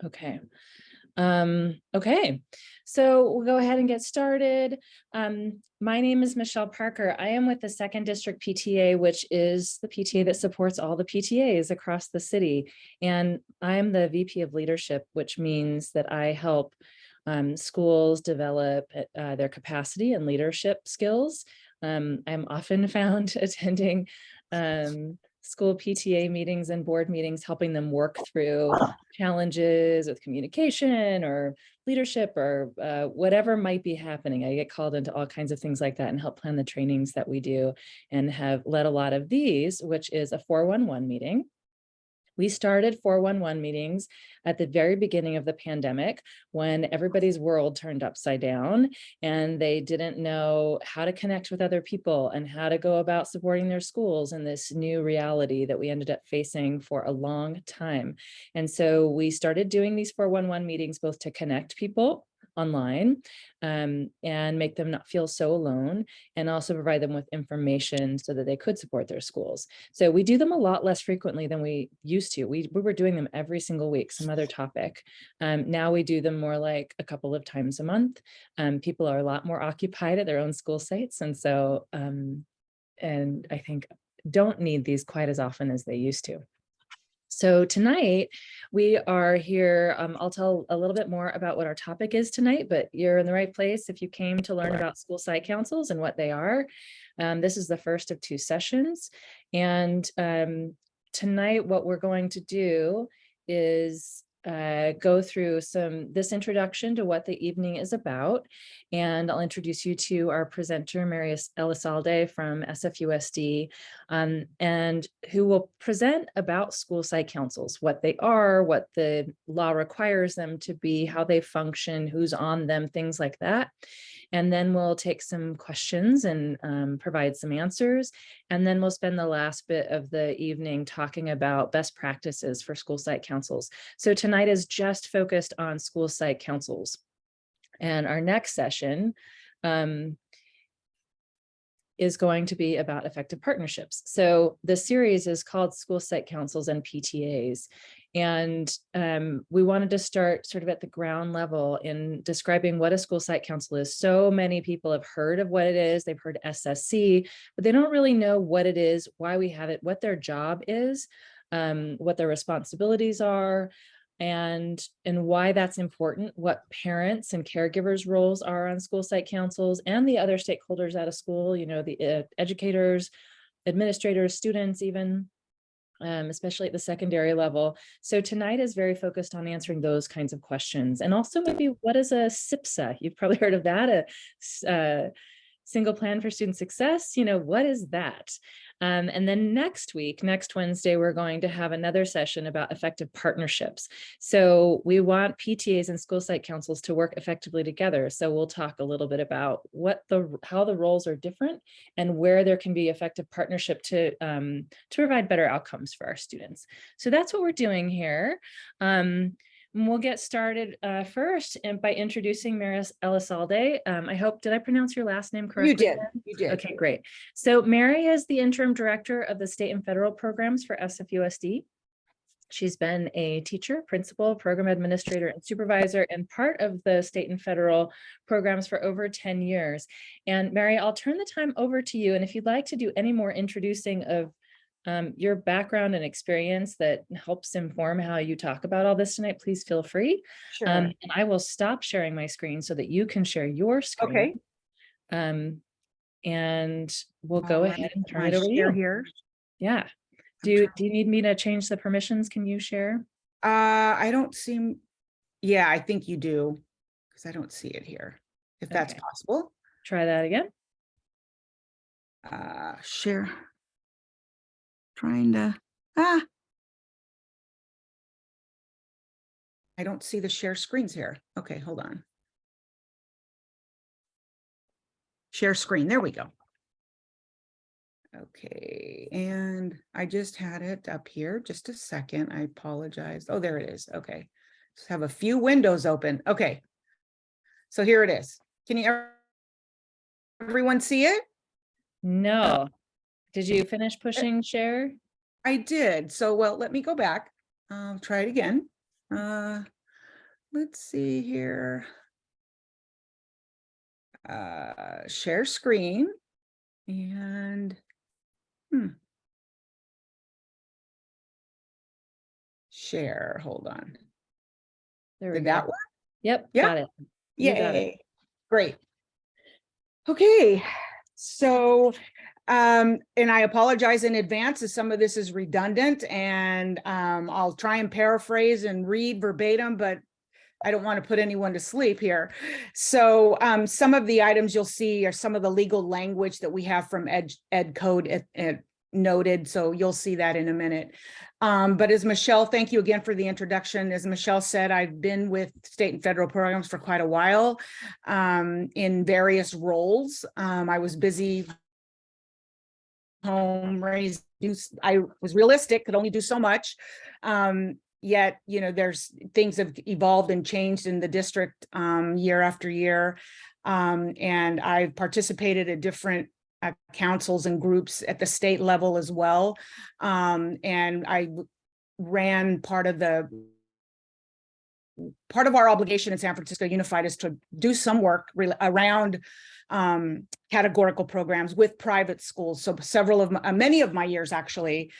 Okay. Okay, so we'll go ahead and get started. My name is Michelle Parker. I am with the 2nd District PTA, which is the PTA that supports all the PTAs across the city. And I am the VP of Leadership, which means that I help schools develop their capacity and leadership skills. I'm often found attending school PTA meetings and board meetings, helping them work through challenges with communication or leadership or whatever might be happening. I get called into all kinds of things like that and help plan the trainings that we do, and have led a lot of these, which is a 411 meeting. We started 411 meetings at the very beginning of the pandemic, when everybody's world turned upside down and they didn't know how to connect with other people and how to go about supporting their schools in this new reality that we ended up facing for a long time. And so we started doing these 411 meetings both to connect people online and make them not feel so alone, and also provide them with information so that they could support their schools. So we do them a lot less frequently than we used to. We were doing them every single week, some other topic. Now we do them more like a couple of times a month. People are a lot more occupied at their own school sites. And so, and I think don't need these quite as often as they used to. So tonight we are here. I'll tell a little bit more about what our topic is tonight, but you're in the right place if you came to learn about school site councils and what they are. This is the first of 2 sessions. And tonight what we're going to do is go through this introduction to what the evening is about. And I'll introduce you to our presenter, Mary Elizalde from SFUSD, and who will present about school site councils, what they are, what the law requires them to be, how they function, who's on them, things like that. And then we'll take some questions and provide some answers. And then we'll spend the last bit of the evening talking about best practices for school site councils. So tonight is just focused on school site councils. And our next session is going to be about effective partnerships. So the series is called School Site Councils and PTAs. And we wanted to start sort of at the ground level in describing what a school site council is. So many people have heard of what it is. They've heard SSC, but they don't really know what it is, why we have it, what their job is, what their responsibilities are, and why that's important, what parents and caregivers' roles are on school site councils, and the other stakeholders at a school, you know, the educators, administrators, students even, especially at the secondary level. So tonight is very focused on answering those kinds of questions. And also maybe, what is a SPSA? You've probably heard of that, a single plan for student success. You know, what is that? And then next Wednesday, we're going to have another session about effective partnerships. So we want PTAs and school site councils to work effectively together. So we'll talk a little bit about how the roles are different and where there can be effective partnership to provide better outcomes for our students. So that's what we're doing here. We'll get started first by introducing Mary Elizalde. I hope, did I pronounce your last name correctly? You did. Okay, great. So Mary is the interim director of the state and federal programs for SFUSD. She's been a teacher, principal, program administrator, and supervisor, and part of the state and federal programs for over 10 years. And Mary, I'll turn the time over to you. And if you'd like to do any more introducing of your background and experience that helps inform how you talk about all this tonight, please feel free. Sure. And I will stop sharing my screen so that you can share your screen. Okay. And we'll go ahead and turn it over to you. Here. Yeah. Do you need me to change the permissions? Can you share? I don't seem, yeah, I think you do, because I don't see it here, if that's possible. Try that again. Share. Trying to, I don't see the share screens here. Okay, hold on. Share screen, there we go. Okay, and I just had it up here, just a second, I apologize. Oh, there it is, okay. Just have a few windows open, okay. So here it is. Can you, everyone see it? No. Did you finish pushing share? I did. So, well, let me go back. Try it again. let's see here. Share screen and share. Hold on. There we Did go. that work? Yep, Yeah. got it. You got it. Yay. Great. Okay. So, and I apologize in advance as some of this is redundant, and I'll try and paraphrase and read verbatim, but I don't want to put anyone to sleep here. So some of the items you'll see are some of the legal language that we have from Ed Code noted. So you'll see that in a minute. But as Michelle, thank you again for the introduction. As Michelle said, I've been with state and federal programs for quite a while in various roles. I was busy home raised. I was realistic, could only do so much. Yet, you know, there's things have evolved and changed in the district year after year. And I've participated at different councils and groups at the state level as well. And I ran part of our obligation in San Francisco Unified is to do some work around categorical programs with private schools. So many of my years actually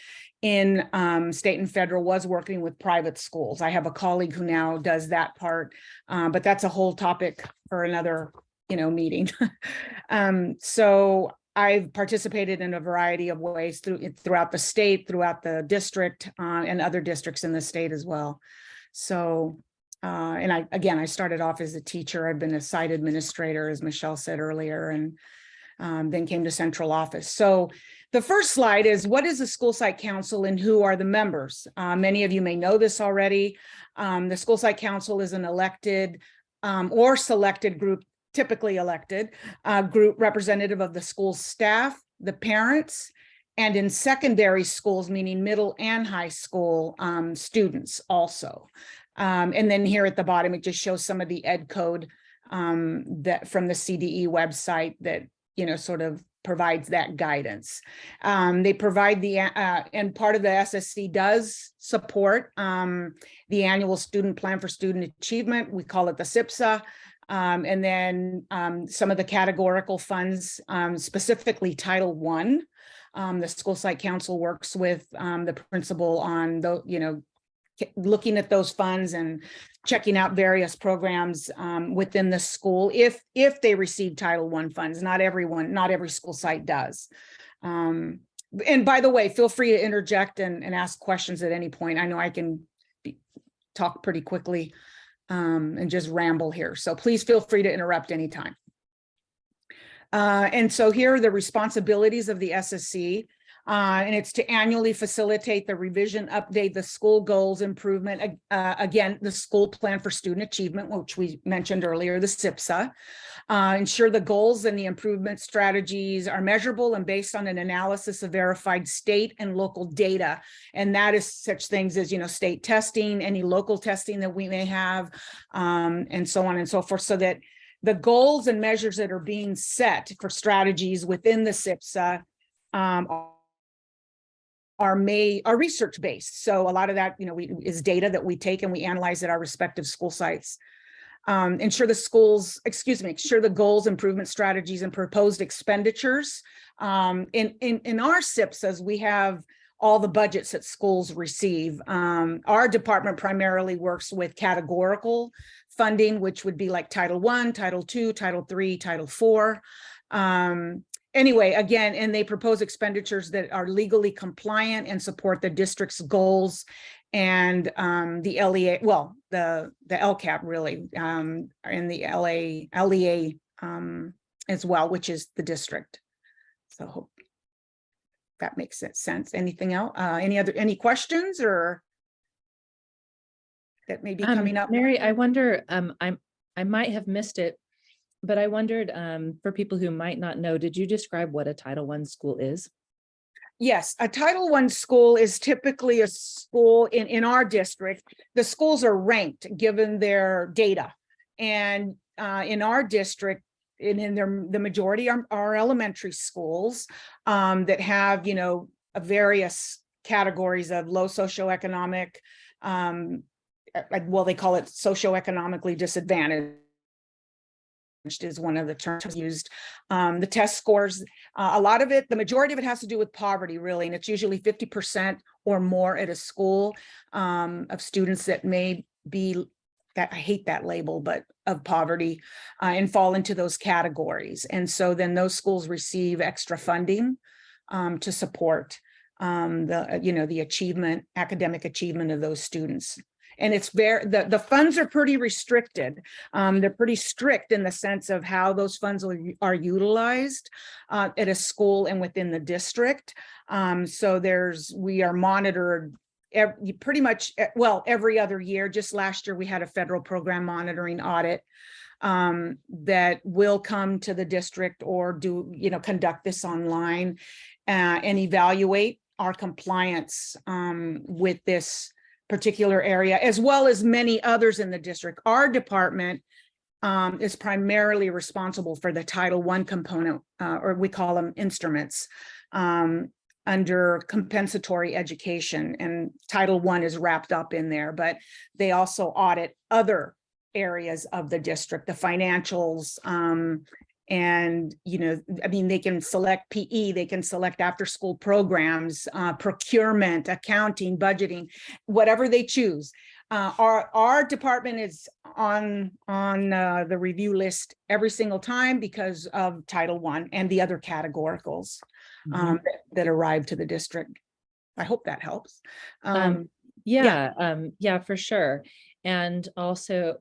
in state and federal was working with private schools. I have a colleague who now does that part, but that's a whole topic for another, meeting. So I've participated in a variety of ways throughout the state, throughout the district, and other districts in the state as well. So, and I started off as a teacher. I've been a site administrator, as Michelle said earlier, and then came to central office. So the first slide is, what is the school site council and who are the members? Many of you may know this already. The school site council is an elected or selected group, typically elected group representative of the school staff, the parents, and in secondary schools, meaning middle and high school students also. And then here at the bottom, it just shows some of the Ed Code that from the CDE website that, sort of provides that guidance. They provide and part of the SSC does support the annual student plan for student achievement. We call it the SPSA. And then some of the categorical funds, specifically Title I. The school site council works with the principal on looking at those funds and checking out various programs within the school if they receive Title I funds. Not every school site does. And by the way, feel free to interject and ask questions at any point. I know I can talk pretty quickly and just ramble here. So please feel free to interrupt anytime. And so here are the responsibilities of the SSC. And it's to annually facilitate the revision, update the school goals, improvement, again, the school plan for student achievement, which we mentioned earlier, the SPSA, ensure the goals and the improvement strategies are measurable and based on an analysis of verified state and local data. And that is such things as, state testing, any local testing that we may have, and so on and so forth, so that the goals and measures that are being set for strategies within the SPSA are research based. So a lot of that, is data that we take and we analyze at our respective school sites. Ensure the goals, improvement strategies, and proposed expenditures. In our SPSAs, we have all the budgets that schools receive. Our department primarily works with categorical funding, which would be like Title I, Title II, Title III, Title IV. Anyway, again, and they propose expenditures that are legally compliant and support the district's goals and the LEA, well, the LCAP really, and the LEA as well, which is the district. So hope that makes sense. Anything else? Any questions or that may be coming up? Mary, I wonder, I might have missed it, but I wondered, for people who might not know, did you describe what a Title I school is? Yes, a Title I school is typically a school in our district. The schools are ranked given their data. And in our district, the majority are elementary schools that have, various categories of low socioeconomic, well, they call it socioeconomically disadvantaged is one of the terms used. The test scores, a lot of it, the majority of it has to do with poverty, really, and it's usually 50% or more at a school of students that may be, that I hate that label, but of poverty and fall into those categories. And so then those schools receive extra funding to support the achievement, academic achievement of those students. And it's very, the funds are pretty restricted. They're pretty strict in the sense of how those funds are utilized at a school and within the district. So we are monitored pretty much, well, every other year. Just last year, we had a federal program monitoring audit that will come to the district or conduct this online and evaluate our compliance with this particular area, as well as many others in the district. Our department is primarily responsible for the Title I component, or we call them instruments, under compensatory education, and Title I is wrapped up in there, but they also audit other areas of the district, the financials, and they can select PE, they can select after school programs, procurement, accounting, budgeting, whatever they choose. Our department is on the review list every single time because of Title I and the other categoricals that arrive to the district. I hope that helps. Yeah, for sure. And also,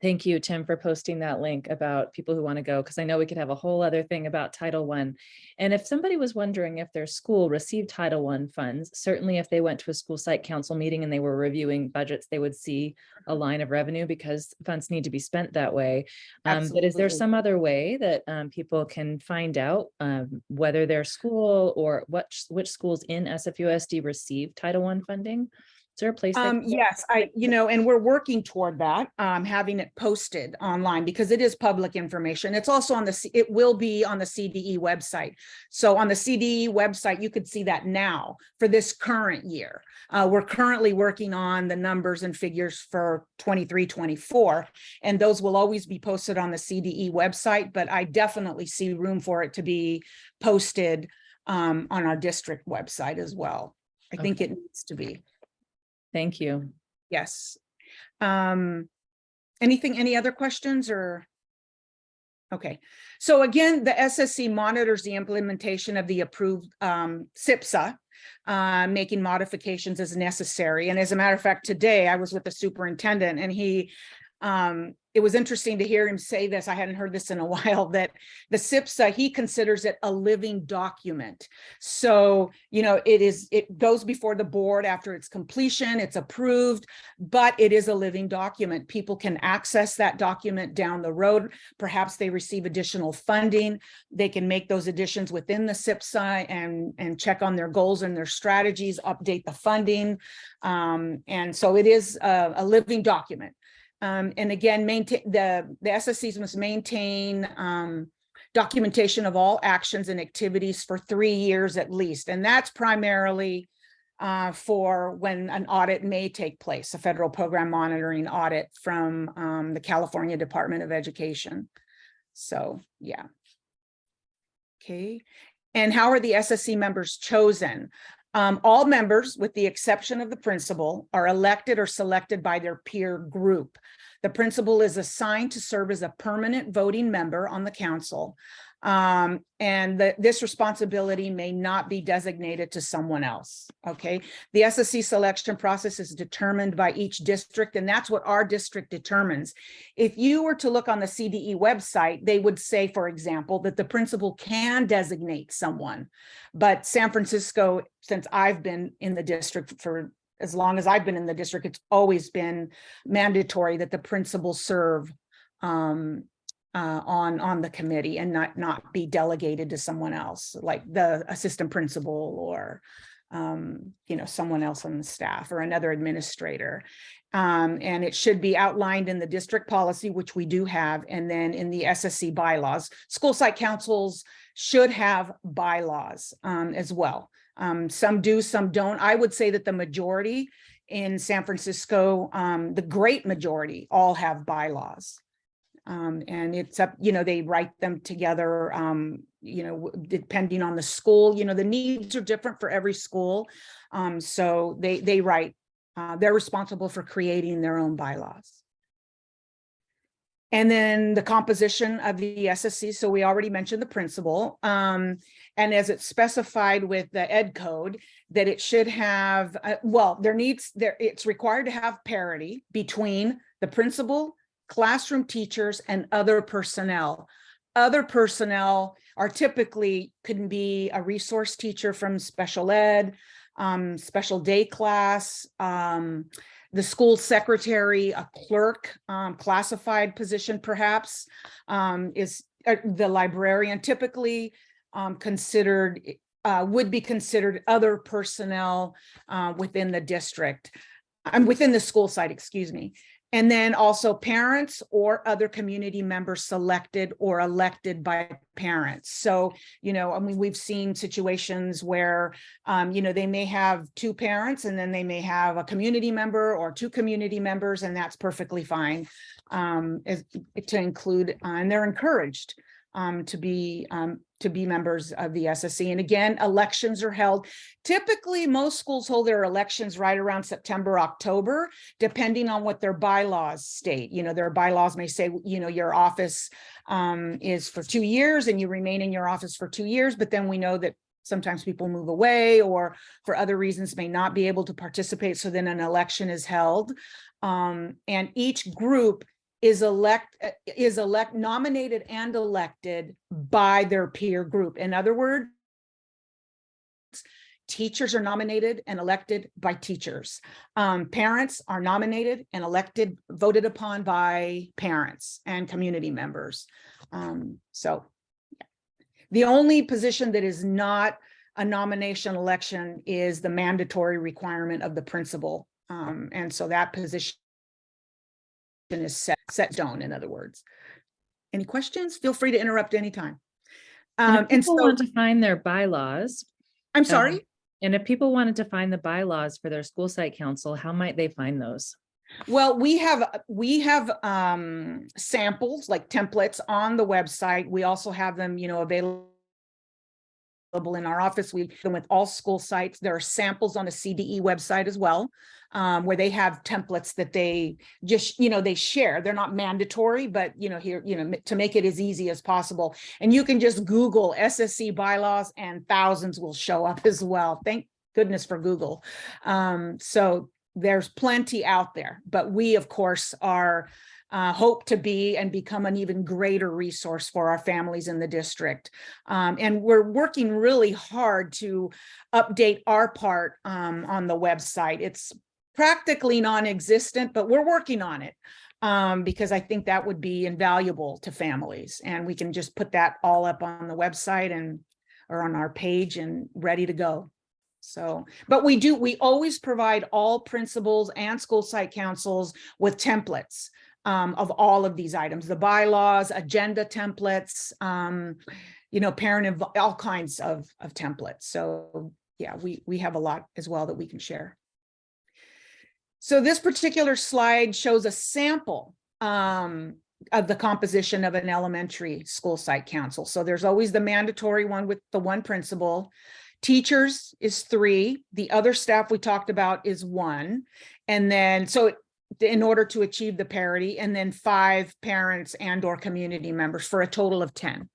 thank you, Tim, for posting that link about people who want to go, because I know we could have a whole other thing about Title I. And if somebody was wondering if their school received Title I funds, certainly if they went to a school site council meeting and they were reviewing budgets, they would see a line of revenue because funds need to be spent that way. But is there some other way that people can find out whether their school or which schools in SFUSD receive Title I funding? Is there a place? Yes, and we're working toward that, having it posted online because it is public information. It's also it will be on the CDE website. So on the CDE website, you could see that now for this current year. We're currently working on the numbers and figures for 23-24, and those will always be posted on the CDE website, but I definitely see room for it to be posted on our district website as well. I think it needs to be. Thank you. Yes. Any other questions or? Okay. So again, the SSC monitors the implementation of the approved SPSA, making modifications as necessary. And as a matter of fact, today I was with the superintendent and it was interesting to hear him say this. I hadn't heard this in a while, that the SPSA, he considers it a living document. So, it goes before the board after its completion, it's approved, but it is a living document. People can access that document down the road. Perhaps they receive additional funding. They can make those additions within the SPSA and check on their goals and their strategies, update the funding. And so it is a living document. And again, the SSCs must maintain documentation of all actions and activities for 3 years at least. And that's primarily for when an audit may take place, a federal program monitoring audit from the California Department of Education. So, yeah. Okay. And how are the SSC members chosen? All members, with the exception of the principal, are elected or selected by their peer group. The principal is assigned to serve as a permanent voting member on the council, and this responsibility may not be designated to someone else. Okay, the SSC selection process is determined by each district, and that's what our district determines. If you were to look on the CDE website, they would say, for example, that the principal can designate someone, but San Francisco, since I've been in the district for as long as I've been in the district, it's always been mandatory that the principal serve on the committee and not be delegated to someone else, like the assistant principal or someone else on the staff or another administrator. And it should be outlined in the district policy, which we do have, and then in the SSC bylaws. School site councils should have bylaws as well. Some do, some don't. I would say that the majority in San Francisco, the great majority all have bylaws. And it's up, they write them together, depending on the school, the needs are different for every school. So they write, they're responsible for creating their own bylaws. And then the composition of the SSC. So we already mentioned the principal. And as it's specified with the ed code, that it should have, it's required to have parity between the principal, classroom teachers, and other personnel. Other personnel are typically couldn't be a resource teacher from special ed, special day class, the school secretary, a clerk, classified position perhaps, is the librarian, typically considered, would be considered other personnel within the district, within the school site, excuse me. And then also parents or other community members selected or elected by parents. So, we've seen situations where, they may have two parents and then they may have a community member or two community members, and that's perfectly fine to include, and they're encouraged to be members of the SSC. And again, elections are held. Typically, most schools hold their elections right around September, October, depending on what their bylaws state. Their bylaws may say, your office is for 2 years and you remain in your office for 2 years, but then we know that sometimes people move away or for other reasons may not be able to participate. So then an election is held. And each group is nominated and elected by their peer group. In other words, teachers are nominated and elected by teachers. Parents are nominated and elected, voted upon by parents and community members. So the only position that is not a nomination election is the mandatory requirement of the principal. And so that position is set stone, in other words. Any questions? Feel free to interrupt anytime. And if people want to find their bylaws, I'm sorry? And if people wanted to find the bylaws for their school site council, how might they find those? Well, we have samples, like templates, on the website. We also have them, available in our office. We them with all school sites. There are samples on the CDE website as well, where they have templates that they just, they share. They're not mandatory, but here, to make it as easy as possible. And you can just Google SSC bylaws and thousands will show up as well. Thank goodness for Google. So there's plenty out there, but we of course are hope to be and become an even greater resource for our families in the district. And we're working really hard to update our part on the website. It's practically non-existent, but we're working on it because I think that would be invaluable to families. And we can just put that all up on the website or on our page and ready to go. So, but we always provide all principals and school site councils with templates of all of these items, the bylaws, agenda templates, parent, all kinds of templates. So yeah, we have a lot as well that we can share. So this particular slide shows a sample of the composition of an elementary school site council. So there's always the mandatory one with the one principal. Teachers is 3. The other staff we talked about is 1. And then, so in order to achieve the parity, and then 5 parents and or community members for a total of 10.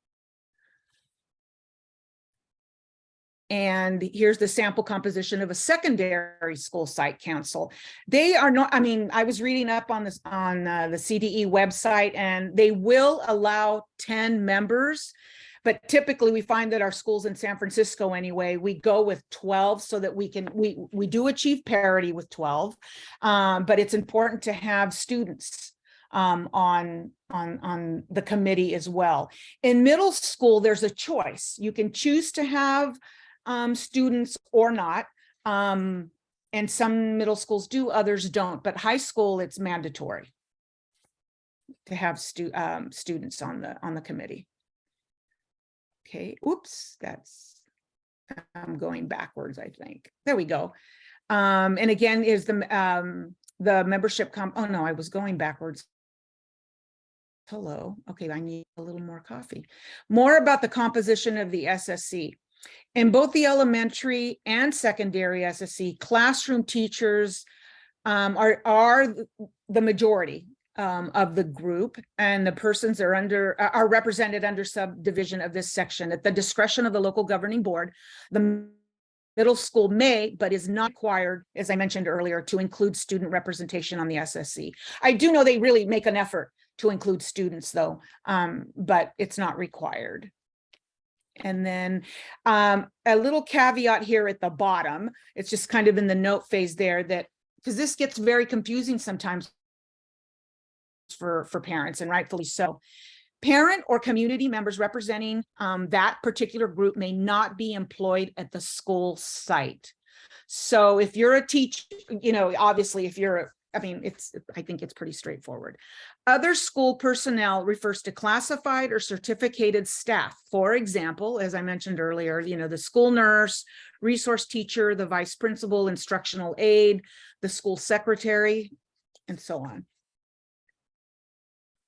And here's the sample composition of a secondary school site council. They are not, I was reading up on this on the CDE website, and they will allow 10 members. But typically we find that our schools in San Francisco anyway, we go with 12 so that we do achieve parity with 12. But it's important to have students on the committee as well. In middle school, there's a choice. You can choose to have students or not. And some middle schools do, others don't, but high school, it's mandatory to have students on the committee. Okay, oops, I'm going backwards, I think. There we go. And again, is the membership oh no, I was going backwards. Hello. Okay, I need a little more coffee. More about the composition of the SSC. In both the elementary and secondary SSC, classroom teachers are the majority of the group, and the persons are represented under subdivision of this section. At the discretion of the local governing board, the middle school may, but is not required, as I mentioned earlier, to include student representation on the SSC. I do know they really make an effort to include students though, but it's not required. And then a little caveat here at the bottom, it's just kind of in the note phase there, that because this gets very confusing sometimes for parents, and rightfully so. Parent or community members representing that particular group may not be employed at the school site. So if you're a teacher, you know, obviously if you're I think it's pretty straightforward. Other school personnel refers to classified or certificated staff. For example, as I mentioned earlier, you know, the school nurse, resource teacher, the vice principal, instructional aide, the school secretary, and so on.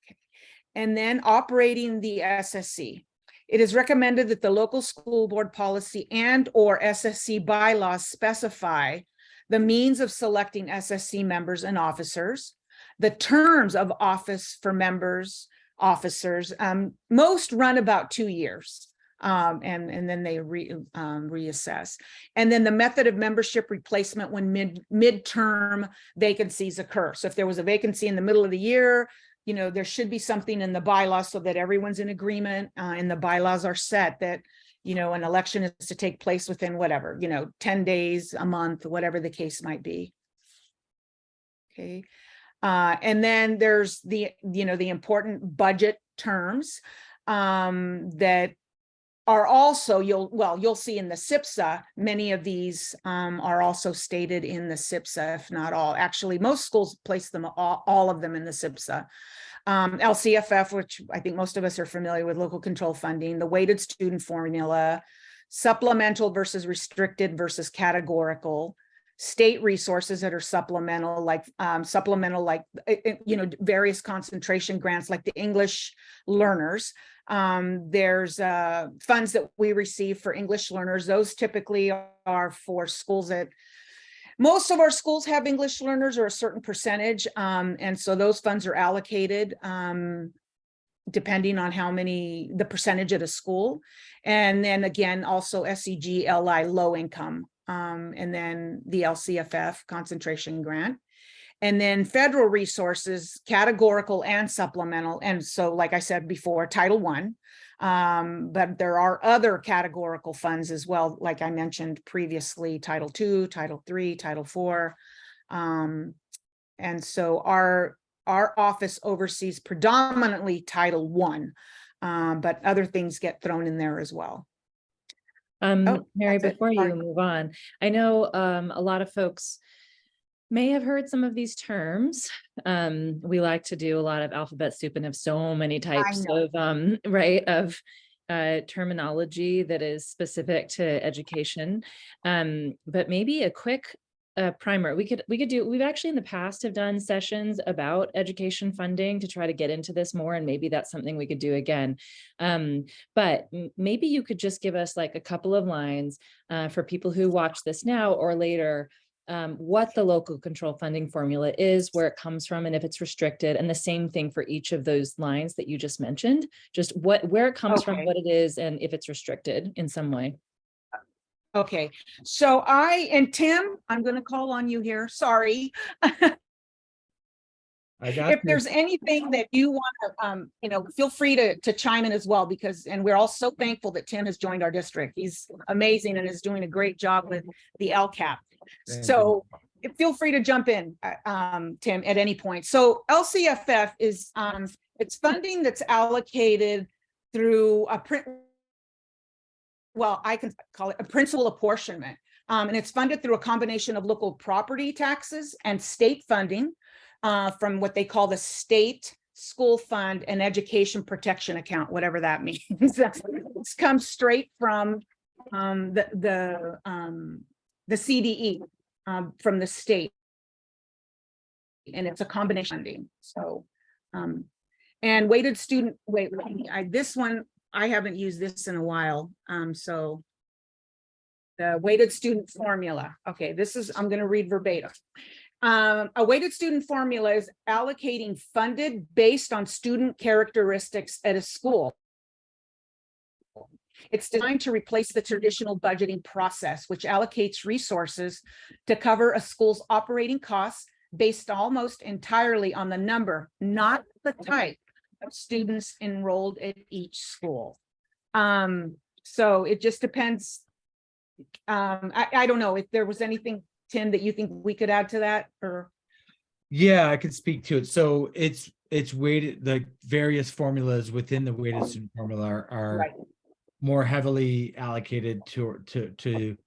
Okay. And then operating the SSC. It is recommended that the local school board policy and/or SSC bylaws specify the means of selecting SSC members and officers, the terms of office for members, officers, most run about 2 years, and then they reassess. And then the method of membership replacement when midterm vacancies occur. So if there was a vacancy in the middle of the year, you know, there should be something in the bylaws so that everyone's in agreement, and the bylaws are set that, you know, an election is to take place within whatever, you know, 10 days, a month, whatever the case might be. Okay. And then there's the, you know, the important budget terms that are also, you'll see in the SPSA, many of these are also stated in the SPSA, if not all. Actually, most schools place them, all of them in the SPSA. LCFF, which I think most of us are familiar with, local control funding, the weighted student formula, supplemental versus restricted versus categorical, state resources that are supplemental, like you know, various concentration grants, like the English learners. There's funds that we receive for English learners. Those typically are for schools that, most of our schools have English learners, or a certain percentage. And so those funds are allocated depending on the percentage at a school. And then again, also SEG, LI, low income, and then the LCFF concentration grant. And then federal resources, categorical and supplemental. And so, like I said before, Title I, but there are other categorical funds as well, like I mentioned previously, Title II, Title III, Title IV. And so our office oversees predominantly Title I, but other things get thrown in there as well. Mary, before you move on, I know a lot of folks may have heard some of these terms. We like to do a lot of alphabet soup and have so many types of terminology that is specific to education. But maybe a quick primer. We could do, we've actually in the past have done sessions about education funding to try to get into this more, and maybe that's something we could do again. But maybe you could just give us like a couple of lines for people who watch this now or later, what the local control funding formula is, where it comes from, and if it's restricted, and the same thing for each of those lines that you just mentioned, just where it comes from, what it is, and if it's restricted in some way. Okay, so Tim, I'm going to call on you here. Sorry. If there's anything that you want to, feel free to chime in as well, and we're all so thankful that Tim has joined our district. He's amazing and is doing a great job with the LCAP. So feel free to jump in, Tim, at any point. So LCFF is it's funding that's allocated through I can call it a principal apportionment. And it's funded through a combination of local property taxes and state funding from what they call the state school fund and education protection account, whatever that means. This comes straight from the CDE. from the state. And it's a combination funding. So, and weighted student, this one, I haven't used this in a while. So the weighted student formula. Okay, I'm going to read verbatim. A weighted student formula is allocating funded based on student characteristics at a school. It's designed to replace the traditional budgeting process, which allocates resources to cover a school's operating costs based almost entirely on the number, not the type of students enrolled at each school. So it just depends. I don't know if there was anything, Tim, that you think we could add to that, or? Yeah, I could speak to it. So it's weighted, the various formulas within the weighted student formula are Right. more heavily allocated to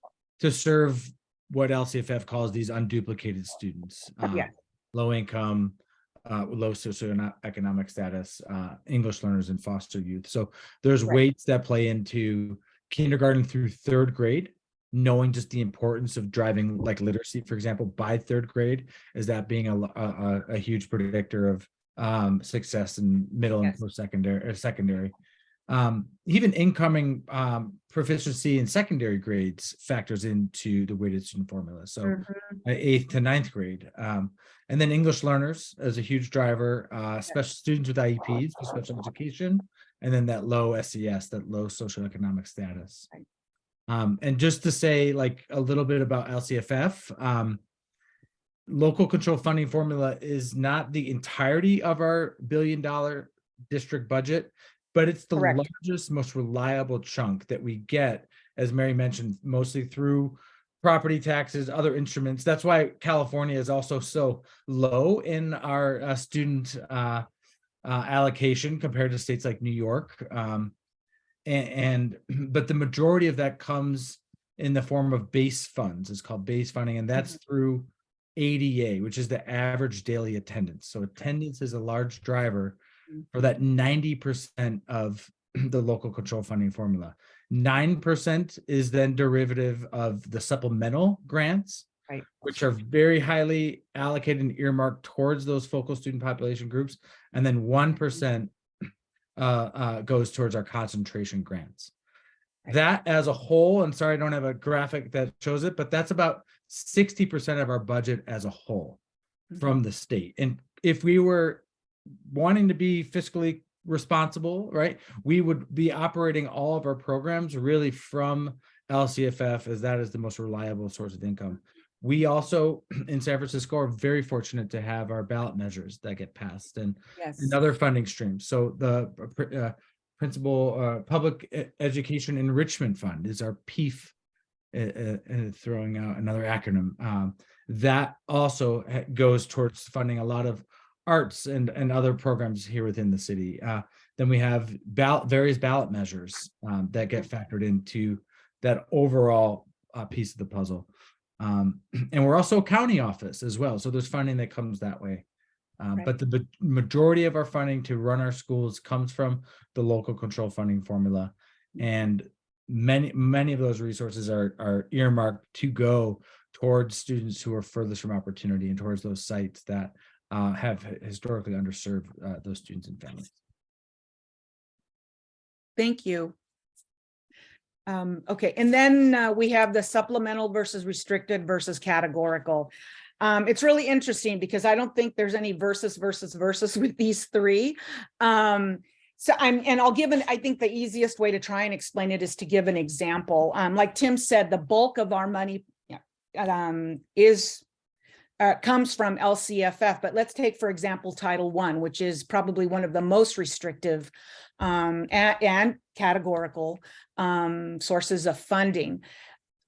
serve what LCFF calls these unduplicated students, Yes. low income, low socioeconomic status, English learners, and foster youth. So there's Right. weights that play into kindergarten through third grade, knowing just the importance of driving like literacy, for example, by third grade, is that being a huge predictor of success in middle and post-secondary or secondary. Even incoming proficiency in secondary grades factors into the weighted student formula. So 8th to 9th grade. And then English learners as a huge driver, special students with IEPs for special education, and then that low SES, that low socioeconomic status. And just to say like a little bit about LCFF, local control funding formula is not the entirety of our $1 billion district budget, but it's the Correct. largest, most reliable chunk that we get, as Mary mentioned, mostly through property taxes, other instruments. That's why California is also so low in our student allocation compared to states like New York. But the majority of that comes in the form of base funds. It's called base funding, and that's through ADA, which is the average daily attendance. So attendance is a large driver for that 90% of the local control funding formula. 9% is then derivative of the supplemental grants, Right. which are very highly allocated and earmarked towards those focal student population groups. And then 1% goes towards our concentration grants. That as a whole, and sorry, I don't have a graphic that shows it, but that's about 60% of our budget as a whole from the state. And if we were wanting to be fiscally responsible, right, we would be operating all of our programs really from LCFF, as that is the most reliable source of income. We also in San Francisco are very fortunate to have our ballot measures that get passed and other funding streams. So the principal public education enrichment fund is our PEEF, throwing out another acronym, that also goes towards funding a lot of arts and other programs here within the city. Then we have various ballot measures that get factored into that overall piece of the puzzle. And we're also a county office as well. So there's funding that comes that way. But the majority of our funding to run our schools comes from the local control funding formula. And many of those resources are earmarked to go towards students who are furthest from opportunity and towards those sites that have historically underserved those students and families. Thank you. Okay, and then we have the supplemental versus restricted versus categorical. It's really interesting because I don't think there's any versus with these three. I'll give I think the easiest way to try and explain it is to give an example. Like Tim said, the bulk of our money comes from LCFF, but let's take, for example, Title I, which is probably one of the most restrictive and categorical sources of funding.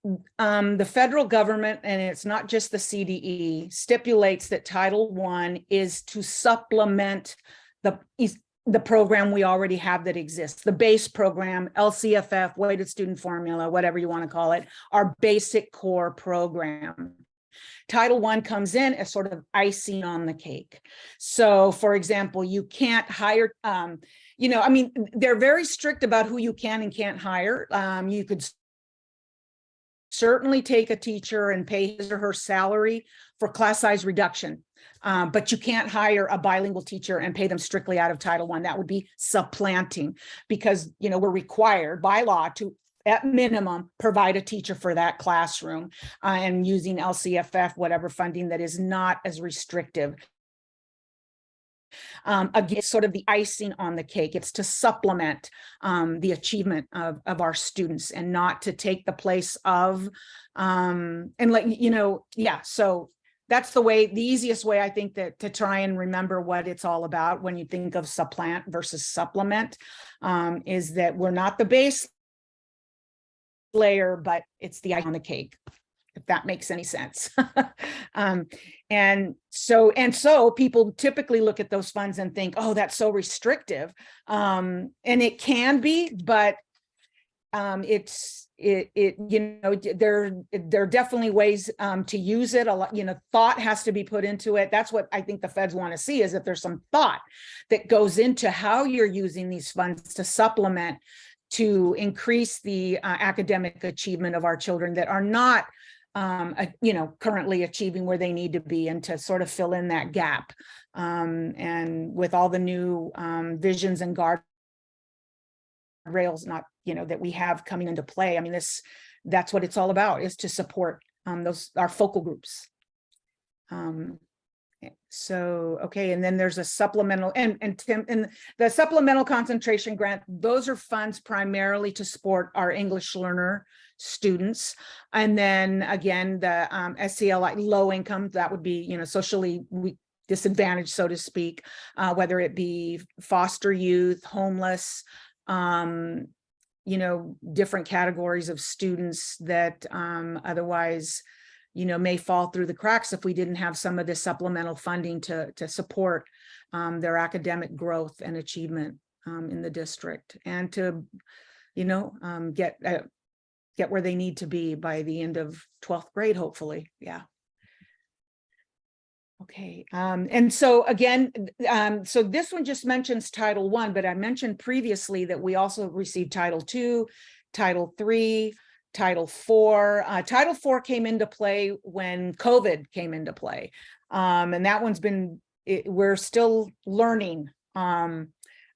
The federal government, and it's not just the CDE, stipulates that Title I is to supplement the program we already have that exists, the base program, LCFF, weighted student formula, whatever you want to call it, our basic core program. Title I comes in as sort of icing on the cake. So, for example, you can't hire, they're very strict about who you can and can't hire. You could certainly take a teacher and pay his or her salary for class size reduction. But you can't hire a bilingual teacher and pay them strictly out of Title I. That would be supplanting, because, you know, we're required by law to, at minimum, provide a teacher for that classroom, and using LCFF, whatever funding that is not as restrictive. Again, sort of the icing on the cake. It's to supplement the achievement of our students, and not to take the place of, and like, you know, yeah, so that's the way, the easiest way, I think, that to try and remember what it's all about when you think of supplant versus supplement, is that we're not the base layer, but it's the icing on the cake, if that makes any sense. And so people typically look at those funds and think, oh, that's so restrictive. And it can be, but you know, there are definitely ways to use it. A lot, you know, thought has to be put into it. That's what I think the feds want to see, is that there's some thought that goes into how you're using these funds to supplement, to increase the academic achievement of our children that are not, you know, currently achieving where they need to be, and to sort of fill in that gap. And with all the new visions and guardrails, not, you know, that we have coming into play, I mean, that's what it's all about, is to support our focal groups. So, okay, and then there's a supplemental, and the supplemental concentration grant, those are funds primarily to support our English learner students. And then again, the SCLI, low income, that would be, you know, socially disadvantaged, so to speak, whether it be foster youth, homeless, you know, different categories of students that otherwise, you know, may fall through the cracks if we didn't have some of this supplemental funding to support their academic growth and achievement in the district, and to, you know, get where they need to be by the end of 12th grade, hopefully. Yeah. Okay. And so again, so this one just mentions Title I, but I mentioned previously that we also received Title II, Title III, Title IV. Title IV came into play when COVID came into play. And that one's been, we're still learning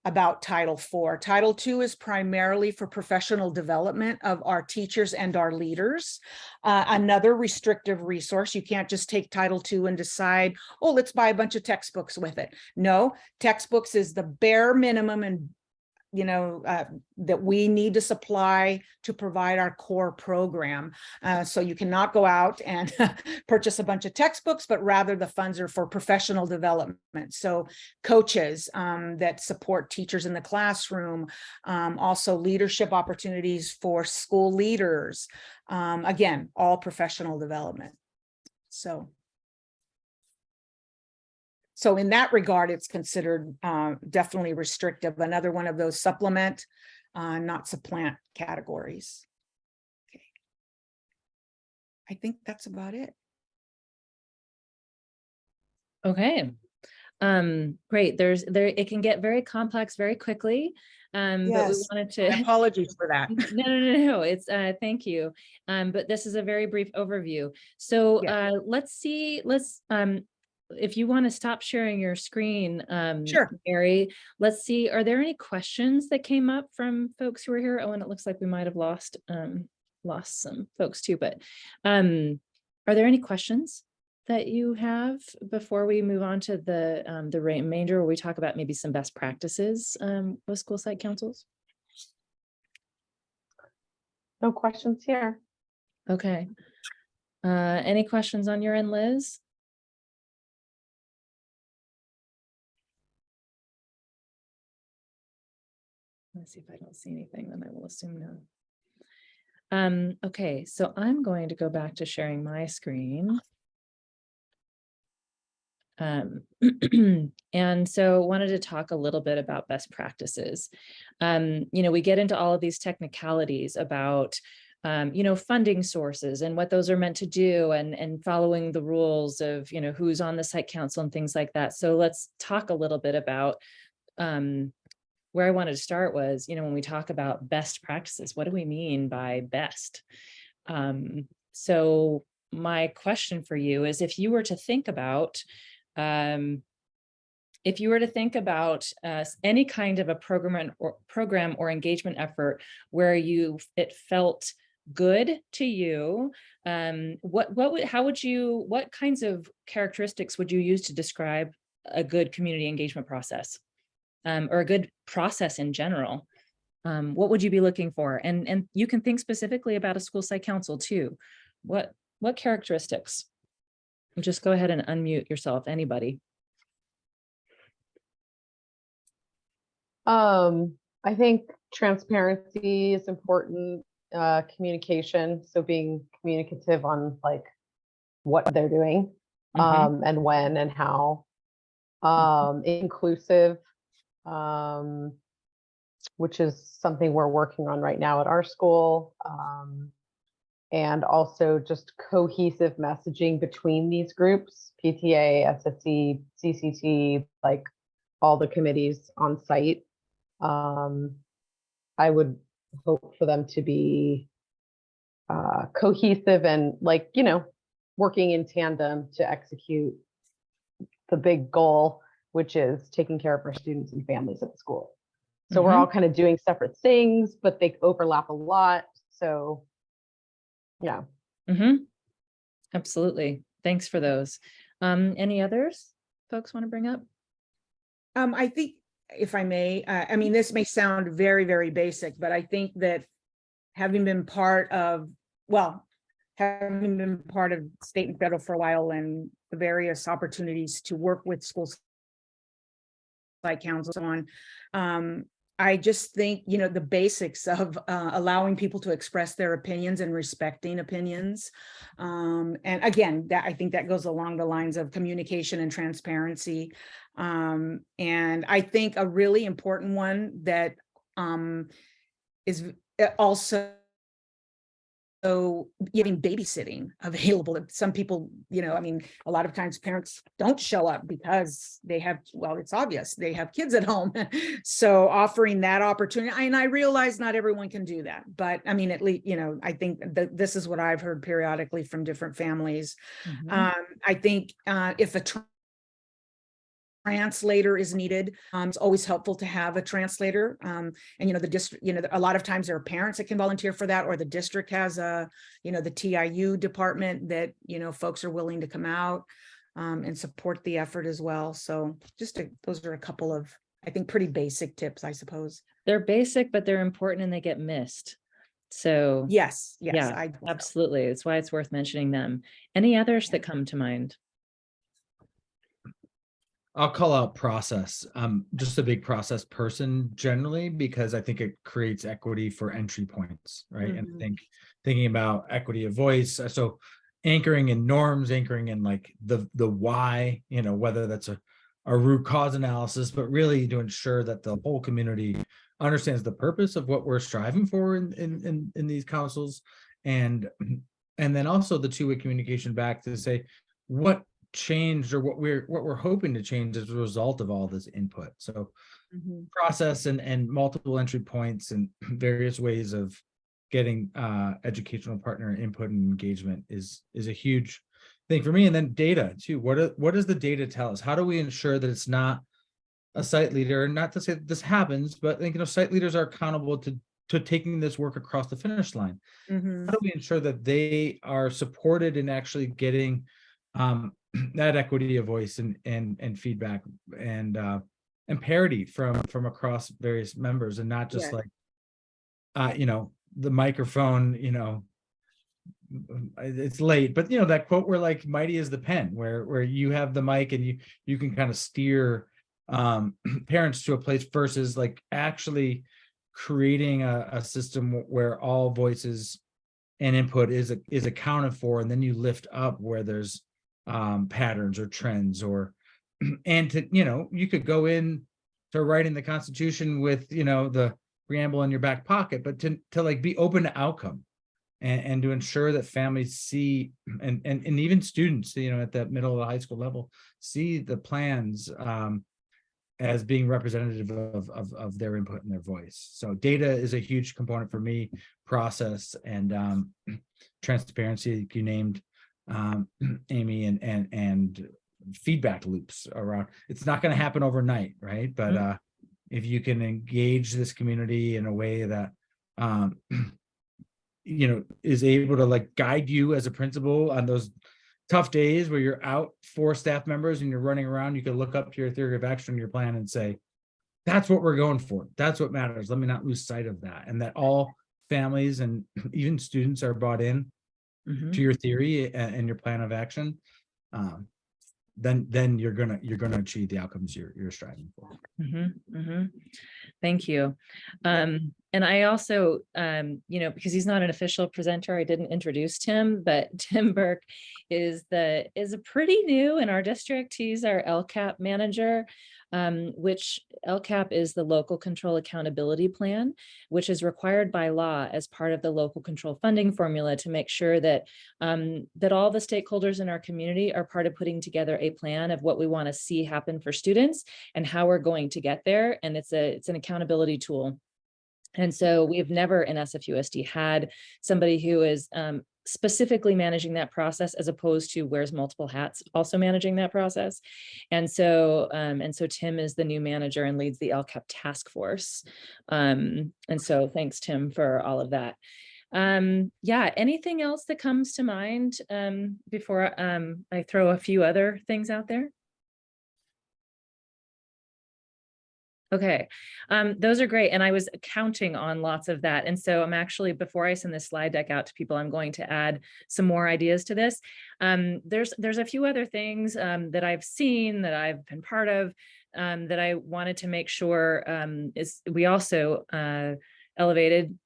about Title IV. Title II is primarily for professional development of our teachers and our leaders. Another restrictive resource. You can't just take Title II and decide, oh, let's buy a bunch of textbooks with it. No, textbooks is the bare minimum, and you know, that we need to supply to provide our core program. So you cannot go out and purchase a bunch of textbooks, but rather the funds are for professional development. So coaches that support teachers in the classroom, also leadership opportunities for school leaders. Again, all professional development. So in that regard, it's considered definitely restrictive. Another one of those supplement, not supplant categories. Okay. I think that's about it. Okay. Great. It can get very complex very quickly. But we Yes. wanted to Apologies for that. No, it's thank you. But this is a very brief overview. So Yeah. let's if you want to stop sharing your screen, Sure. Mary, let's see, are there any questions that came up from folks who are here? Oh, and it looks like we might have lost some folks too, but are there any questions that you have before we move on to the remainder, where we talk about maybe some best practices with school site councils? No questions here. Okay. Any questions on your end, Liz? Let's see if I don't see anything, then I will assume no. Okay, so I'm going to go back to sharing my screen. And so wanted to talk a little bit about best practices. You know, we get into all of these technicalities about funding sources and what those are meant to do, and following the rules of, who's on the site council and things like that. So let's talk a little bit about where I wanted to start was, when we talk about best practices, what do we mean by best? So my question for you is, if you were to think about, any kind of a program or engagement effort where it felt good to you, what kinds of characteristics would you use to describe a good community engagement process, or a good process in general? What would you be looking for? And you can think specifically about a school site council too. What characteristics? Just go ahead and unmute yourself, anybody. I think transparency is important, communication, so being communicative on like what they're doing, and when and how. Inclusive, which is something we're working on right now at our school. And also just cohesive messaging between these groups, PTA, SSC, CCT, like all the committees on site. I would hope for them to be cohesive and like, working in tandem to execute the big goal, which is taking care of our students and families at the school. So we're all kind of doing separate things, but they overlap a lot. So yeah. Absolutely. Thanks for those. Any others folks want to bring up? I think, if I may, I mean, this may sound very, very basic, but I think that having been part of state and federal for a while, and the various opportunities to work with schools like councils on, I just think, the basics of allowing people to express their opinions and respecting opinions. And again, I think that goes along the lines of communication and transparency. And I think a really important one that is also giving babysitting available. Some people, I mean, a lot of times parents don't show up because it's obvious they have kids at home. So offering that opportunity, and I realize not everyone can do that, but I mean, at least, I think that this is what I've heard periodically from different families. I think if a translator is needed, it's always helpful to have a translator, and the district, a lot of times there are parents that can volunteer for that, or the district has the TIU department that folks are willing to come out and support the effort as well. So those are a couple of, I think, pretty basic tips, I suppose. They're basic, but they're important and they get missed. So yes, yeah, absolutely. That's why it's worth mentioning them. Any others that come to mind? I'll call out process. Just a big process person generally, because I think it creates equity for entry points, right? And I think thinking about equity of voice, so anchoring in norms, anchoring in like the why, whether that's a root cause analysis, but really to ensure that the whole community understands the purpose of what we're striving for in these councils, and then also the two-way communication back to say what changed or what we're hoping to change as a result of all this input. So process and multiple entry points and various ways of getting educational partner input and engagement is a huge thing for me. And then data too. What does the data tell us? How do we ensure that it's not a site leader? Not to say that this happens, but I think site leaders are accountable to taking this work across the finish line. How do we ensure that they are supported in actually getting that equity of voice and feedback and parity from across various members, and not just like the microphone, it's late, but that quote where like mighty is the pen, where you have the mic and you can kind of steer parents to a place, versus like actually creating a system where all voices and input is accounted for, and then you lift up where there's patterns or trends, or and to you could go in to writing the Constitution with the preamble in your back pocket, but to like be open to outcome, and to ensure that families see and even students at that middle of the high school level see the plans, as being representative of their input and their voice. So data is a huge component for me, process and transparency, you named Amy, and feedback loops around. It's not going to happen overnight, right? But if you can engage this community in a way that you know, is able to like guide you as a principal on those tough days where you're out 4 staff members and you're running around, you can look up to your theory of action, your plan, and say, that's what we're going for. That's what matters. Let me not lose sight of that. And that all families and even students are bought in to your theory and your plan of action. Then you're gonna achieve the outcomes you're striving for. Thank you. And I also, you know, because he's not an official presenter, I didn't introduce Tim, but Tim Burke is a pretty new in our district. He's our LCAP manager, which LCAP is the Local Control Accountability Plan, which is required by law as part of the local control funding formula to make sure that that all the stakeholders in our community are part of putting together a plan of what we want to see happen for students and how we're going to get there. And it's an accountability tool. And so we've never in SFUSD had somebody who is specifically managing that process as opposed to wears multiple hats also managing that process. And so Tim is the new manager and leads the LCAP task force. And so thanks, Tim, for all of that. Yeah, anything else that comes to mind before I throw a few other things out there? Okay, those are great. And I was counting on lots of that. And so I'm actually, before I send this slide deck out to people, I'm going to add some more ideas to this. There's a few other things that I've seen, that I've been part of, that I wanted to make sure we also elevated.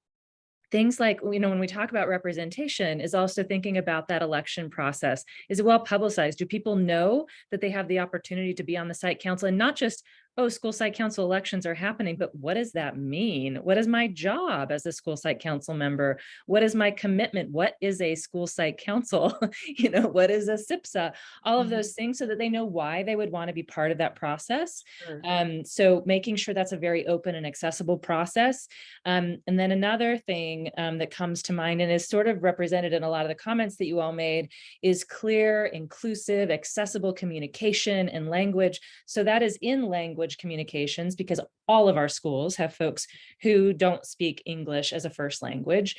Things like, you know, when we talk about representation, is also thinking about that election process. Is it well publicized? Do people know that they have the opportunity to be on the site council, and not just, oh, school site council elections are happening, but what does that mean? What is my job as a school site council member? What is my commitment? What is a school site council? You know, what is a SPSA? All of those things, so that they know why they would want to be part of that process. Sure. So making sure that's a very open and accessible process. And then another thing that comes to mind and is sort of represented in a lot of the comments that you all made is clear, inclusive, accessible communication and language. So that is in language communications, because all of our schools have folks who don't speak English as a first language.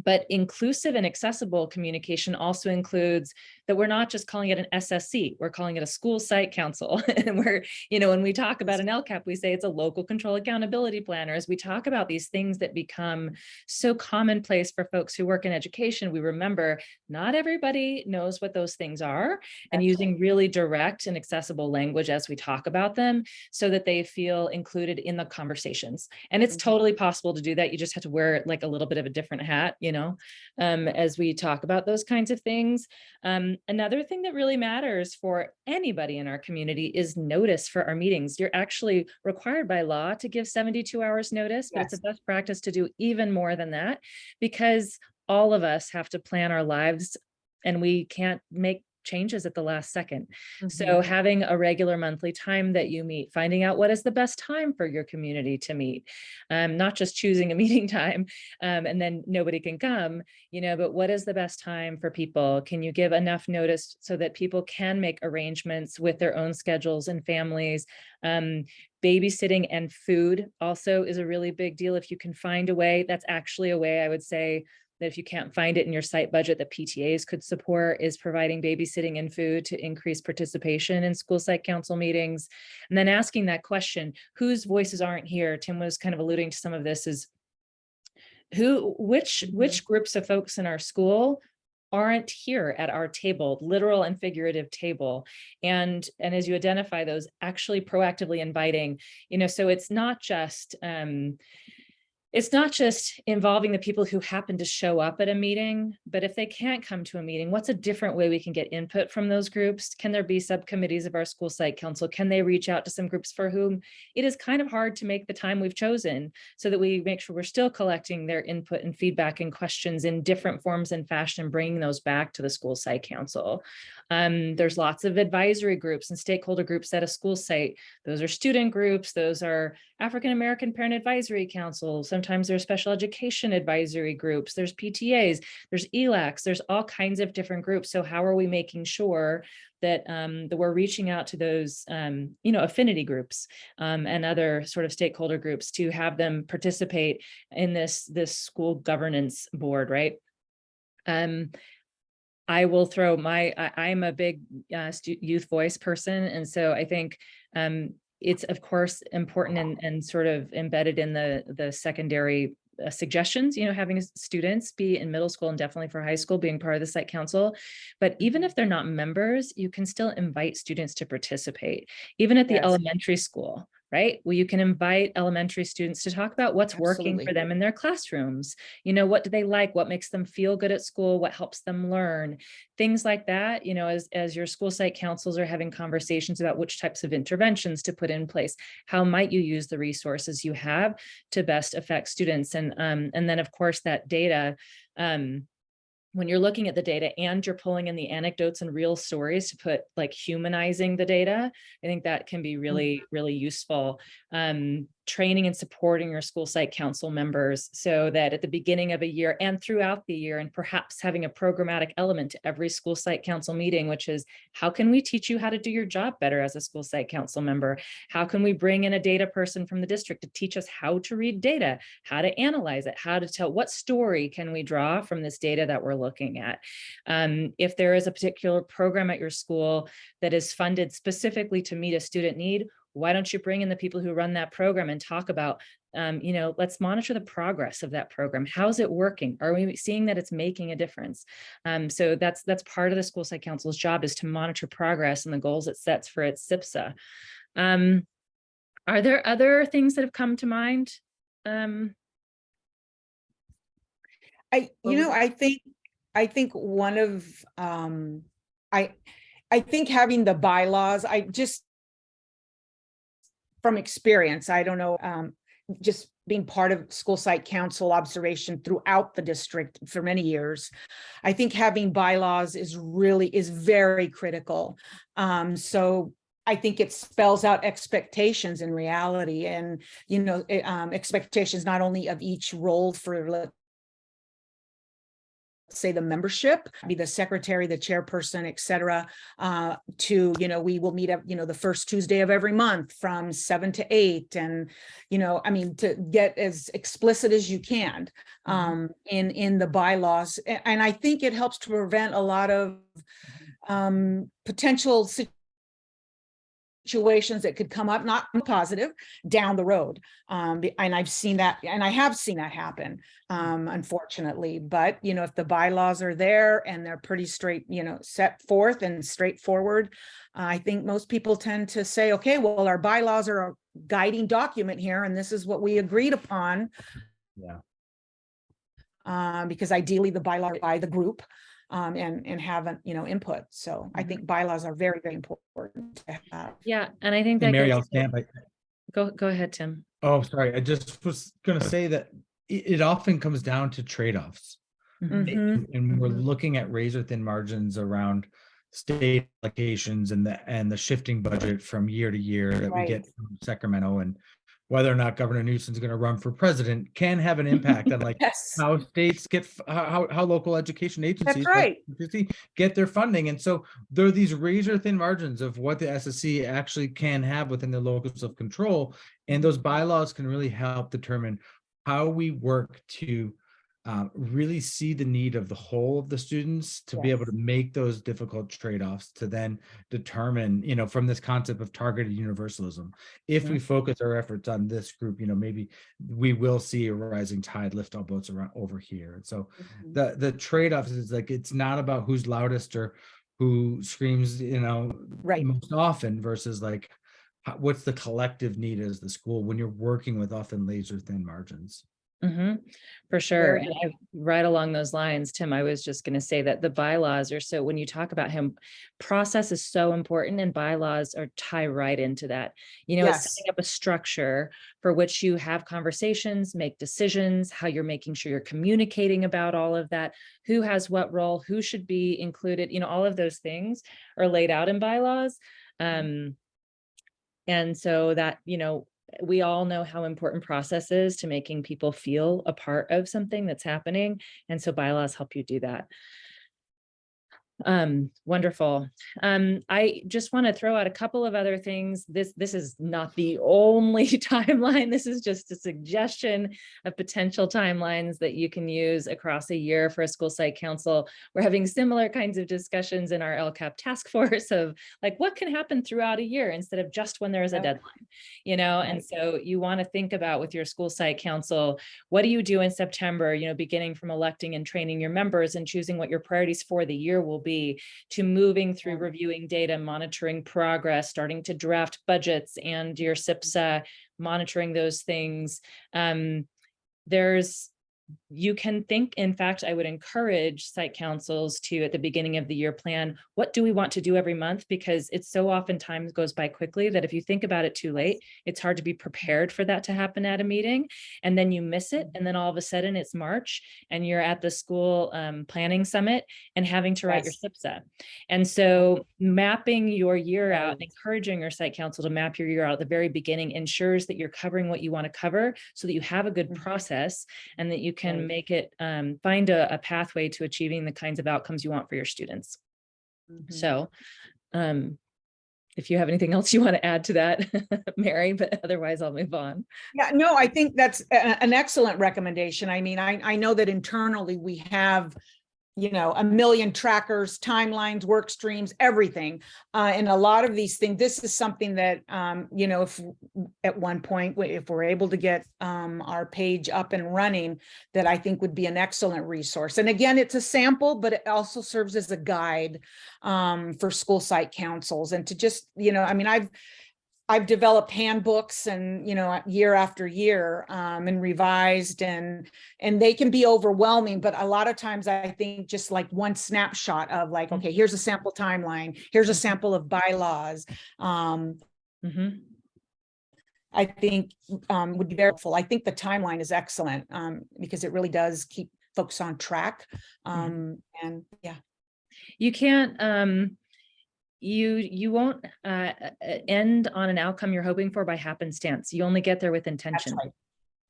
But inclusive and accessible communication also includes that we're not just calling it an SSC, we're calling it a school site council. And we're, you know, when we talk about an LCAP, we say it's a local control accountability planner. As we talk about these things that become so commonplace for folks who work in education, we remember not everybody knows what those things are, and using really direct and accessible language as we talk about them, so that they feel included in the conversations. And it's totally possible to do that. You just have to wear like a little bit of a different hat, you know, as we talk about those kinds of things. Another thing that really matters for anybody in our community is notice for our meetings. You're actually required by law to give 72 hours notice, but it's a best practice to do even more than that, because all of us have to plan our lives and we can't make changes at the last second. So having a regular monthly time that you meet, finding out what is the best time for your community to meet, not just choosing a meeting time and then nobody can come, you know, but what is the best time for people? Can you give enough notice so that people can make arrangements with their own schedules and families? Babysitting and food also is a really big deal. If you can find a way, that's actually a way I would say that if you can't find it in your site budget, that PTAs could support, is providing babysitting and food to increase participation in school site council meetings. And then asking that question, whose voices aren't here? Tim was kind of alluding to some of this, is which groups of folks in our school aren't here at our table, literal and figurative table. And as you identify those, actually proactively inviting, you know, so it's not just involving the people who happen to show up at a meeting, but if they can't come to a meeting, what's a different way we can get input from those groups? Can there be subcommittees of our school site council? Can they reach out to some groups for whom it is kind of hard to make the time we've chosen, so that we make sure we're still collecting their input and feedback and questions in different forms and fashion and bringing those back to the school site council? There's lots of advisory groups and stakeholder groups at a school site. Those are student groups. Those are African American Parent Advisory Council. Sometimes there's special education advisory groups. There's PTAs, there's ELACs, there's all kinds of different groups. So how are we making sure that, that we're reaching out to those, affinity groups and other sort of stakeholder groups to have them participate in this school governance board, right? I will throw I'm a big youth voice person. And so I think it's of course important and sort of embedded in the secondary suggestions, having students be in middle school and definitely for high school being part of the site council. But even if they're not members, you can still invite students to participate, even at the Yes. elementary school. Right? Well, you can invite elementary students to talk about what's working Absolutely. for them in their classrooms. What do they like? What makes them feel good at school? What helps them learn? Things like that, as your school site councils are having conversations about which types of interventions to put in place, how might you use the resources you have to best affect students? And then of course that data, when you're looking at the data and you're pulling in the anecdotes and real stories to put like humanizing the data, I think that can be really, really useful. Training and supporting your school site council members so that at the beginning of a year and throughout the year, and perhaps having a programmatic element to every school site council meeting, which is how can we teach you how to do your job better as a school site council member? How can we bring in a data person from the district to teach us how to read data, how to analyze it, how to tell, what story can we draw from this data that we're looking at? If there is a particular program at your school that is funded specifically to meet a student need, why don't you bring in the people who run that program and talk about, let's monitor the progress of that program. How's it working? Are we seeing that it's making a difference? So that's part of the school site council's job, is to monitor progress and the goals it sets for its SPSA. Are there other things that have come to mind? I think one of, I think having the bylaws, from experience, I don't know, just being part of school site council observation throughout the district for many years, I think having bylaws is very critical. So I think it spells out expectations in reality, and, expectations not only of each role for, let's say, the membership, be the secretary, the chairperson, et cetera, we will meet up, the first Tuesday of every month from 7 to 8. And, to get as explicit as you can in the bylaws. And I think it helps to prevent a lot of potential situations that could come up, not positive, down the road. And I've seen that, and I have seen that happen, unfortunately. But, if the bylaws are there and they're pretty straight, set forth and straightforward, I think most people tend to say, okay, well, our bylaws are a guiding document here, and this is what we agreed upon. Yeah. Because ideally the bylaw by the group, and have input. So I think bylaws are very, very important to have. Yeah, and I think that Mary, gets I'll stand by. go ahead, Tim. Oh, sorry. I just was going to say that it often comes down to trade-offs. And we're looking at razor thin margins around state allocations and the shifting budget from year to year that we get from Sacramento, and whether or not Governor Newsom's going to run for president can have an impact on how states get, how local education agencies get their funding. And so there are these razor thin margins of what the SSC actually can have within the locus of control. And those bylaws can really help determine how we work to really see the need of the whole of the students to be able to make those difficult trade-offs, to then determine, from this concept of targeted universalism, if we focus our efforts on this group, maybe we will see a rising tide lift all boats around over here. And so the trade-offs is like, it's not about who's loudest or who screams, most often, versus like, what's the collective need as the school when you're working with often laser thin margins. For sure. Where And right along those lines, Tim, I was just going to say that the bylaws are so, when you talk about him, process is so important and bylaws are tie right into that. You know, it's Yes. setting up a structure for which you have conversations, make decisions, how you're making sure you're communicating about all of that, who has what role, who should be included, you know, all of those things are laid out in bylaws. And so that, you know, we all know how important process is to making people feel a part of something that's happening. And so bylaws help you do that. Wonderful. I just want to throw out a couple of other things. This is not the only timeline. This is just a suggestion of potential timelines that you can use across a year for a school site council. We're having similar kinds of discussions in our LCAP task force of like, what can happen throughout a year instead of just when there is a deadline, you know? And so you want to think about with your school site council, what do you do in September, you know, beginning from electing and training your members and choosing what your priorities for the year will be, to moving through reviewing data, monitoring progress, starting to draft budgets and your SPSA, monitoring those things. You can think, in fact, I would encourage site councils to, at the beginning of the year, plan, what do we want to do every month? Because it so oftentimes goes by quickly that if you think about it too late, it's hard to be prepared for that to happen at a meeting. And then you miss it. And then all of a sudden it's March and you're at the school planning summit and having to write your SPSA. And so mapping your year out, encouraging your site council to map your year out at the very beginning ensures that you're covering what you want to cover so that you have a good process and that you can make it, find a pathway to achieving the kinds of outcomes you want for your students. So if you have anything else you want to add to that, Mary, but otherwise I'll move on. Yeah, no, I think that's an excellent recommendation. I mean, I know that internally we have, you know, a million trackers, timelines, work streams, everything. And a lot of these things, this is something that, you know, if at one point, if we're able to get our page up and running, that I think would be an excellent resource. And again, it's a sample, but it also serves as a guide for school site councils. And to just, you know, I mean, I've developed handbooks and, you know, year after year and revised and they can be overwhelming, but a lot of times I think just like one snapshot of like, okay, here's a sample timeline, here's a sample of bylaws. I think would be very helpful. I think the timeline is excellent because it really does keep folks on track. And yeah. You can't, you won't end on an outcome you're hoping for by happenstance. You only get there with intention,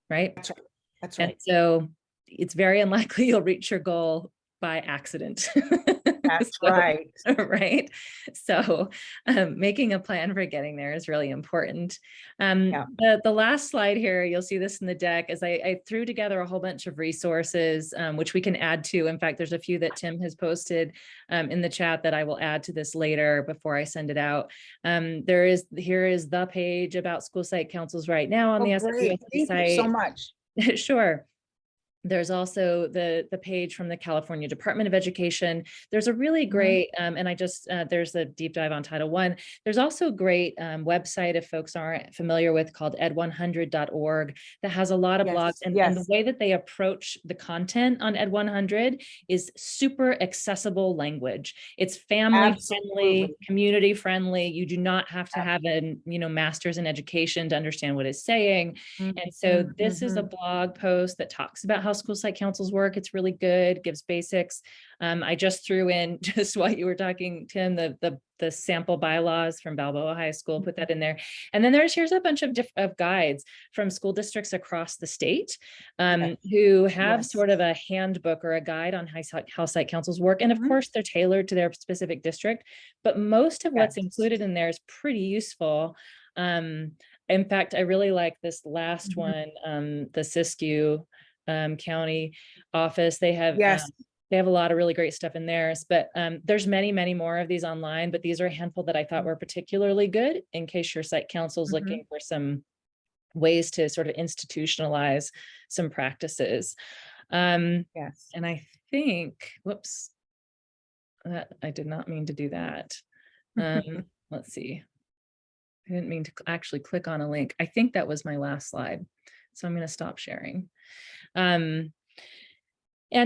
right? That's right. That's right. And so it's very unlikely you'll reach your goal by accident. That's right. Right. So making a plan for getting there is really important. The last slide here, you'll see this in the deck, is I threw together a whole bunch of resources, which we can add to. In fact, there's a few that Tim has posted in the chat that I will add to this later before I send it out. Here is the page about school site councils right now on the SFUSD site. Thank you so much. Sure. There's also the page from the California Department of Education. There's a really great, and I just, there's a deep dive on Title I. There's also a great website, if folks aren't familiar with, called ed100.org that has a lot of blogs. And the way that they approach the content on ed100 is super accessible language. It's family friendly, community friendly. You do not have to have a, you know, master's in education to understand what it's saying. And so this is a blog post that talks about how school site councils work. It's really good, gives basics. I just threw in, just while you were talking, Tim, the sample bylaws from Balboa High School, put that in there. And then here's a bunch of guides from school districts across the state who have sort of a handbook or a guide on how site councils work. And of course, they're tailored to their specific district, but most of what's included in there is pretty useful. In fact, I really like this last one, the Siskiyou County office. They have a lot of really great stuff in theirs, but there's many more of these online, but these are a handful that I thought were particularly good in case your site council is looking for some ways to sort of institutionalize some practices. And I think, whoops, I did not mean to do that. Let's see. I didn't mean to actually click on a link. I think that was my last slide. So I'm going to stop sharing. And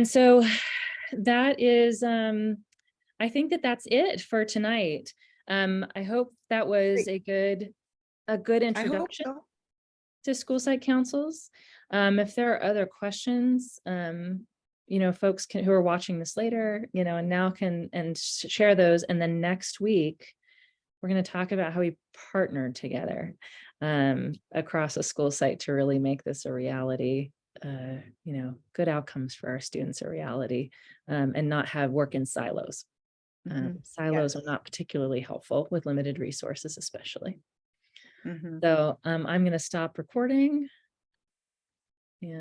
so that is, I think that that's it for tonight. I hope that was a good I hope introduction so. to school site councils. If there are other questions, folks who are watching this later, and now can share those. And then next week, we're going to talk about how we partnered together across a school site to really make this a reality. Good outcomes for our students a reality, and not have work in silos. Silos Yes. are not particularly helpful with limited resources, especially. Mhm. So I'm going to stop recording.